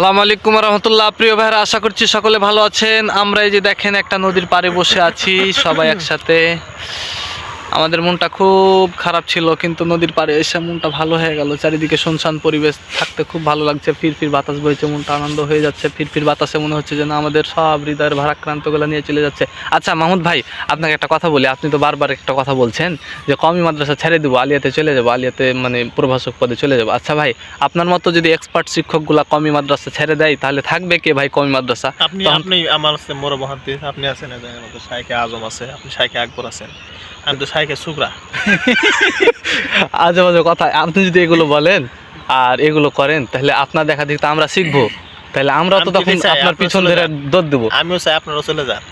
আসসালামু আলাইকুম রহমতুল্লাহ। প্রিয় ভাইরা, আশা করছি সকলে ভালো আছেন। আমরা এই যে দেখেন একটা নদীর পাড়ে বসে আছি সবাই একসাথে। আমাদের মনটা খুব খারাপ ছিল, কিন্তু নদীর পাড়ে এসে মনটা ভালো হয়ে গেল। চারিদিকে শুনশান পরিবেশ, থাকতে খুব ভালো লাগছে। ফিরফির বাতাস বইছে, মনটা আনন্দ হয়ে যাচ্ছে। ফিরফির বাতাসে মনে হচ্ছে যেন আমাদের সব হৃদয়ের ভারাক্রান্তগুলো নিয়ে চলে যাচ্ছে। আচ্ছা মাহমুদ ভাই, আপনাকে একটা কথা বলি। আপনি তো বারবার একটা কথা বলছেন যে কওমি মাদ্রাসা ছেড়ে দেবো, আলিয়াতে চলে যাবো, আলিয়াতে মানে প্রভাষক পদে চলে যাবো। আচ্ছা ভাই, আপনার মতো যদি এক্সপার্ট শিক্ষকগুলা কওমি মাদ্রাসা ছেড়ে দেয়, তাহলে থাকবে কে ভাই কওমি মাদ্রাসা? আপনি আমার আছে বড় মহাদ্দিস, আপনি আছেন এদের মধ্যে শাইখে আজম আছে, আপনি শাইখে আকবর আছেন, আমি তো শাইখে সুগরা। আজে বাজে কথা। আপনি যদি এগুলো বলেন আর এগুলো করেন, তাহলে আপনার দেখা দেখতে আমরা শিখবো, তাহলে আমরা তো তখন আপনার পিছন ধরে দৌড় দেবো। আমিও চাই আপনারও চলে যান।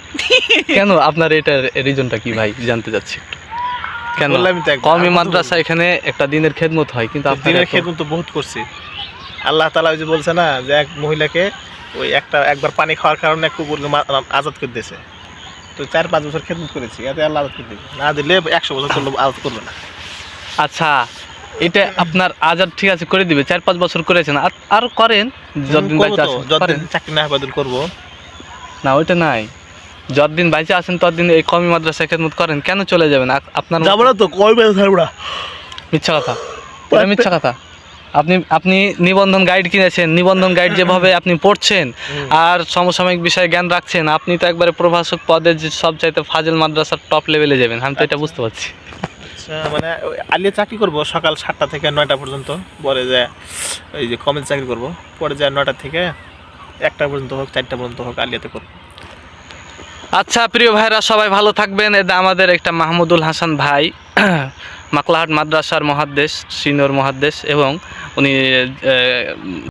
কেন? আপনার এটার রিজনটা কি ভাই, জানতে চাচ্ছি একটু। কেন বললামই তো একবার, কওমি মাদ্রাসা এখানে একটা দিনের খেদমত হয়, কিন্তু আপনার দিনের খেদমত তো বহুত করছি। আল্লাহ তাআলা ওই যে বলছে না, যে এক মহিলাকে ওই একবার পানি খাওয়ার কারণে কুকুরকে আজাদ করে দিয়েছে। তো 4-5 বছর খেদমত করেছি, এতে আল্লাহ আজাদ করে দিবে। না দিলে 100 বছর চললো, আজাদ করবে না। আচ্ছা, এটা আপনার আজাদ ঠিক আছে করে দিবে, 4-5 বছর করেছেন, আর করেন যতদিন বাইচে আছেন যতদিন চাকরি না হবে করবো না। ওইটা নাই, যতদিন বাইচে আছেন ততদিন এই কওমি মাদ্রাসা খেদমত করেন। কেন চলে যাবেন? আপনার যাবো না তো, কই বেলা থাকবো না। মিথ্যা কথা, এটা মিথ্যা কথা। আপনি নিবন্ধন গাইড কিনেছেন, নিবন্ধন গাইড যেভাবে আপনি পড়ছেন আর সমসাময়িক বিষয়ে জ্ঞান রাখছেন, আপনি তো একবারে প্রভাষক পদে যে সবচাইতে ফাজিল মাদ্রাসার টপ লেভেলে যাবেন। আমি তো এটা বুঝতে পারছি। মানে আলিয়া চাকরি করবো সকাল 7টা থেকে 9টা পর্যন্ত, পরে যে এই যে কমেন্ট চাকরি করবো, পরে যে 9টা থেকে 1টা পর্যন্ত হোক, 4টা পর্যন্ত হোক, আলিয়াতে করবো। আচ্ছা প্রিয় ভাইরা, সবাই ভালো থাকবেন। এটা আমাদের একটা মাহমুদুল হাসান ভাই, মাকলাহাট মাদ্রাসার মহাদ্দেশ, সিনিয়র মহাদ্দেশ, এবং উনি